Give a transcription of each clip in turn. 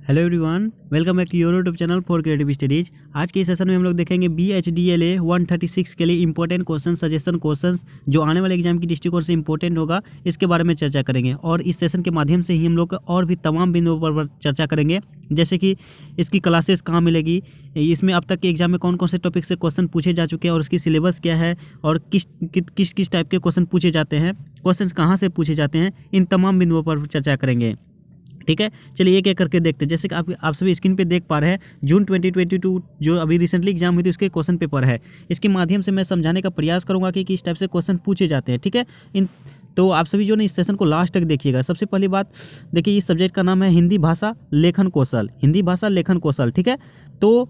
Hello everyone, welcome back to your YouTube channel for creative studies. आज के इस session में हम लोग देखेंगे BHDLA 136 के लिए इंपॉर्टेंट क्वेश्चन, सजेशन क्वेश्चंस जो आने वाले एग्जाम की दृष्टिकोण से इंपॉर्टेंट होगा, इसके बारे में चर्चा करेंगे। और इस सेशन के माध्यम से ही हम लोग और भी तमाम बिंदुओं पर चर्चा करेंगे, जैसे कि इसकी क्लासेस कहाँ मिलेगी, इसमें अब तक के एग्जाम में कौन कौन से टॉपिक से क्वेश्चन पूछे जा चुके हैं और उसकी सिलेबस क्या है और किस टाइप के क्वेश्चन पूछे जाते हैं, क्वेश्चन कहाँ से पूछे जाते हैं, इन तमाम बिंदुओं पर चर्चा करेंगे। ठीक है, चलिए एक एक करके देखते हैं। जैसे कि आप सभी स्क्रीन पे देख पा रहे हैं, जून 2022 जो अभी रिसेंटली एग्जाम हुई थी उसके क्वेश्चन पेपर है। इसके माध्यम से मैं समझाने का प्रयास करूंगा कि किस टाइप से क्वेश्चन पूछे जाते हैं। ठीक है, तो आप सभी जो ना इस सेशन को लास्ट तक देखिएगा। सबसे पहली बात देखिए, इस सब्जेक्ट का नाम है हिंदी भाषा लेखन कौशल। हिंदी भाषा लेखन कौशल, ठीक है। तो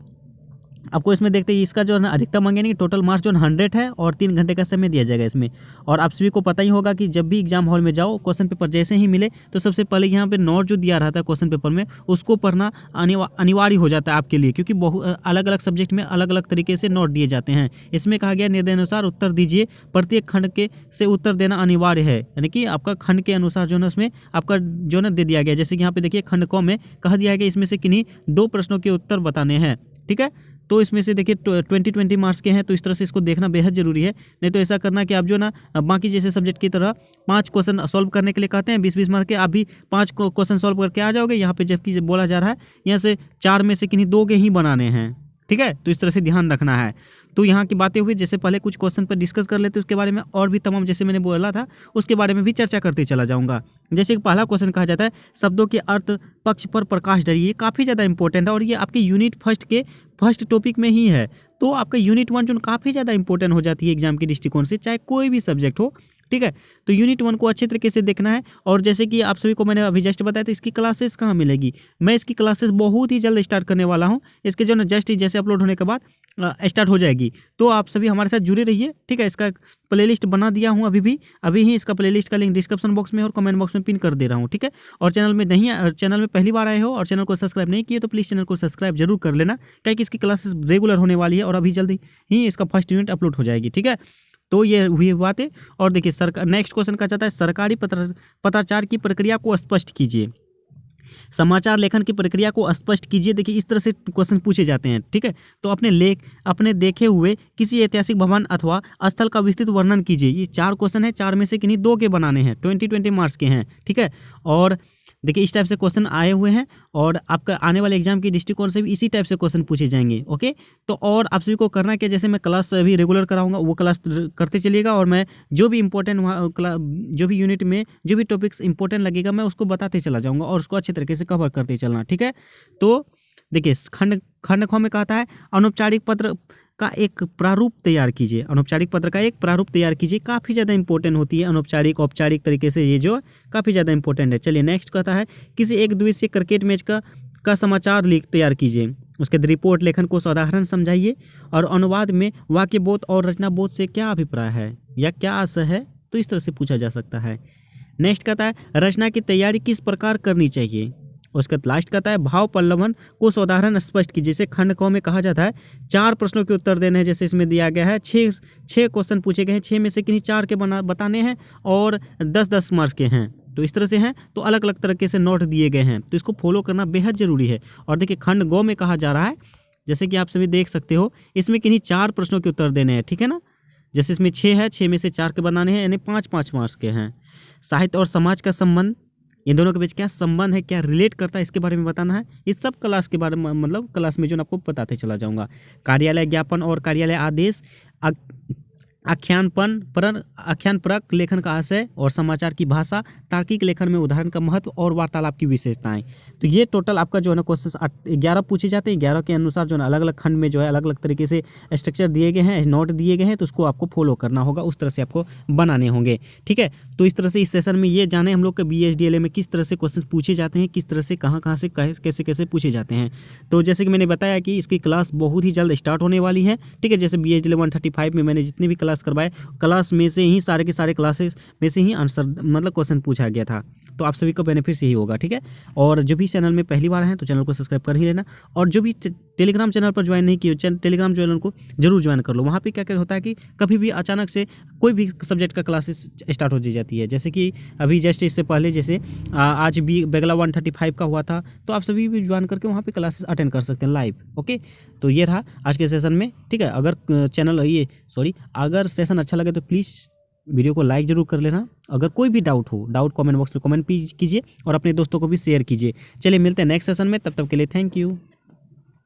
आपको इसमें देखते हैं इसका जो है ना अधिकतम मांगेंगे, टोटल मार्क्स जो 100 है और 3 घंटे का समय दिया जाएगा इसमें। और आप सभी को पता ही होगा कि जब भी एग्जाम हॉल में जाओ, क्वेश्चन पेपर जैसे ही मिले तो सबसे पहले यहाँ पे नोट जो दिया रहता है क्वेश्चन पेपर में, उसको पढ़ना अनिवार्य हो जाता है आपके लिए, क्योंकि अलग अलग सब्जेक्ट में अलग अलग तरीके से नोट दिए जाते हैं। इसमें कहा गया निर्देशानुसार उत्तर दीजिए, प्रत्येक खंड के से उत्तर देना अनिवार्य है, यानी कि आपका खंड के अनुसार जो है उसमें आपका जो है दे दिया गया। जैसे कि यहाँ पे देखिए खंड क में कहा दिया है कि इसमें से किन्हीं 2 प्रश्नों के उत्तर बताने हैं। ठीक है, तो इसमें से देखिए 20 मार्क्स के हैं, तो इस तरह से इसको देखना बेहद जरूरी है। नहीं तो ऐसा करना कि आप जो ना बाकी जैसे सब्जेक्ट की तरह 5 क्वेश्चन सॉल्व करने के लिए कहते हैं 20-20 मार्क के, आप भी 5 क्वेश्चन सॉल्व करके आ जाओगे यहाँ पे, जबकि बोला जा रहा है यहाँ से 4 में से किन्हीं 2 के ही बनाने हैं। ठीक है, तो इस तरह से ध्यान रखना है। तो यहाँ की बातें हुई, जैसे पहले कुछ क्वेश्चन पर डिस्कस कर लेते हैं, उसके बारे में और भी तमाम जैसे मैंने बोला था उसके बारे में भी चर्चा करते चला जाऊंगा। जैसे कि पहला क्वेश्चन कहा जाता है शब्दों के अर्थ पक्ष पर प्रकाश डालिए। काफ़ी ज़्यादा इंपॉर्टेंट है और ये आपके यूनिट फर्स्ट के फर्स्ट टॉपिक में ही है। तो आपका यूनिट 1 जो काफ़ी ज़्यादा इंपॉर्टेंट हो जाती है एग्जाम के दृष्टिकोण से, चाहे कोई भी सब्जेक्ट हो। ठीक है, तो यूनिट 1 को अच्छे तरीके से देखना है। और जैसे कि आप सभी को मैंने अभी जस्ट बताया था, इसकी क्लासेस कहाँ मिलेगी, मैं इसकी क्लासेस बहुत ही जल्द स्टार्ट करने वाला हूँ। इसके जो ना जस्ट जैसे अपलोड होने के बाद स्टार्ट हो जाएगी, तो आप सभी हमारे साथ जुड़े रहिए। ठीक है, इसका प्लेलिस्ट बना दिया हूँ अभी ही इसका प्लेलिस्ट का लिंक डिस्क्रिप्शन बॉक्स में और कमेंट बॉक्स में पिन कर दे रहा हूँ। ठीक है, और चैनल में पहली बार आए हो और चैनल को सब्सक्राइब नहीं किए तो प्लीज़ चैनल को सब्सक्राइब जरूर कर लेना, क्या कि इसकी क्लासेस रेगुलर होने वाली है और अभी जल्दी ही इसका फर्स्ट यूनिट अपलोड हो जाएगी। ठीक है, तो ये हुई बात है। और देखिए नेक्स्ट क्वेश्चन का चाहता है सरकारी पत्राचार की प्रक्रिया को स्पष्ट कीजिए। समाचार लेखन की प्रक्रिया को स्पष्ट कीजिए। देखिए इस तरह से क्वेश्चन पूछे जाते हैं। ठीक है, तो अपने देखे हुए किसी ऐतिहासिक भवन अथवा स्थल का विस्तृत वर्णन कीजिए। ये 4 क्वेश्चन है, 4 में से किन्हीं 2 के बनाने हैं, 20 मार्क्स के हैं। ठीक है, और देखिए इस टाइप से क्वेश्चन आए हुए हैं और आपका आने वाले एग्जाम के दृष्टिकोण से भी इसी टाइप से क्वेश्चन पूछे जाएंगे। ओके, तो और आप सभी को करना क्या, जैसे मैं क्लास अभी रेगुलर कराऊंगा वो क्लास करते चलिएगा, और मैं जो भी इंपॉर्टेंट जो भी यूनिट में जो भी टॉपिक्स इंपॉर्टेंट लगेगा मैं उसको बताते चला जाऊँगा और उसको अच्छे तरीके से कवर करते चलना। ठीक है, तो देखिए खंड ख में कहता है अनौपचारिक पत्र का एक प्रारूप तैयार कीजिए। अनौपचारिक पत्र का एक प्रारूप तैयार कीजिए, काफ़ी ज़्यादा इंपॉर्टेंट होती है अनौपचारिक औपचारिक तरीके से, ये जो काफ़ी ज़्यादा इंपॉर्टेंट है। चलिए नेक्स्ट कहता है किसी एक दिवसीय क्रिकेट मैच का समाचार तैयार कीजिए। उसके बाद रिपोर्ट लेखन को साधारण समझाइए और अनुवाद में वाक्य बोध और रचना बोध से क्या अभिप्राय है या क्या आशय है, तो इस तरह से पूछा जा सकता है। नेक्स्ट कहता है रचना की तैयारी किस प्रकार करनी चाहिए। उसका लास्ट कहता है भाव पल्लवन को साधारण स्पष्ट कीजिए। जैसे खंड क में कहा जाता है 4 प्रश्नों के उत्तर देने हैं, जैसे इसमें दिया गया है 6 क्वेश्चन पूछे गए हैं, 6 में से किन्हीं 4 के बताने हैं और 10-10 मार्क्स के हैं, तो इस तरह से हैं। तो अलग अलग तरीके से नोट दिए गए हैं, तो इसको फॉलो करना बेहद जरूरी है। और देखिए खंड ग में कहा जा रहा है, जैसे कि आप सभी देख सकते हो, इसमें किन्हीं 4 प्रश्नों के उत्तर देने हैं। ठीक है ना, जैसे इसमें 6 है, 6 में से 4 के बनाने हैं, यानी 5-5 मार्क्स के हैं। साहित्य और समाज का संबंध, इन दोनों के बीच क्या संबंध है, क्या रिलेट करता है, इसके बारे में बताना है। इस सब क्लास के बारे में मतलब क्लास में जो आपको बताते चला जाऊंगा। कार्यालय ज्ञापन और कार्यालय आदेश, आख्यान परक लेखन का आशय और समाचार की भाषा, तार्किक लेखन में उदाहरण का महत्व और वार्तालाप की विशेषताएं। तो ये टोटल आपका जो है ना क्वेश्चन 11 पूछे जाते हैं। 11 के अनुसार जो है अलग अलग खंड में जो है अलग अलग तरीके से स्ट्रक्चर दिए गए हैं, नोट दिए गए हैं, तो उसको आपको फॉलो करना होगा, उस तरह से आपको बनाने होंगे। ठीक है, तो इस तरह से इस सेशन में ये जाने हम लोग के BHDLA में किस तरह से क्वेश्चन पूछे जाते हैं, किस तरह से कहाँ से कैसे कैसे पूछे जाते हैं। तो जैसे कि मैंने बताया कि इसकी क्लास बहुत ही जल्द स्टार्ट होने वाली है। ठीक है, जैसे BHDLA 135 में मैंने जितनी भी क्लास क्लास करवाए, क्लास में से ही सारे के सारे क्लासेस में से ही आंसर मतलब क्वेश्चन पूछा गया था। तो आप सभी को बेनिफिट्स यही होगा, ठीक है। और जो भी चैनल में पहली बार हैं तो चैनल को सब्सक्राइब कर ही लेना, और जो भी टेलीग्राम चैनल पर ज्वाइन नहीं किए टेलीग्राम चैनल को जरूर ज्वाइन कर लो। वहाँ पे क्या क्या होता है कि कभी भी अचानक से कोई भी सब्जेक्ट का क्लासेस स्टार्ट हो जाती है, जैसे कि अभी जस्ट इससे पहले जैसे आज भी बेगला 135 का हुआ था, तो आप सभी भी ज्वाइन करके वहाँ पे क्लासेस अटेंड कर सकते हैं लाइव। ओके, तो ये रहा आज के सेशन में, ठीक है। अगर सेशन अच्छा लगे तो प्लीज़ वीडियो को लाइक जरूर कर लेना। अगर कोई भी डाउट कमेंट बॉक्स में कमेंट कीजिए और अपने दोस्तों को भी शेयर कीजिए। चलिए मिलते हैं नेक्स्ट सेशन में, तब तक के लिए थैंक यू।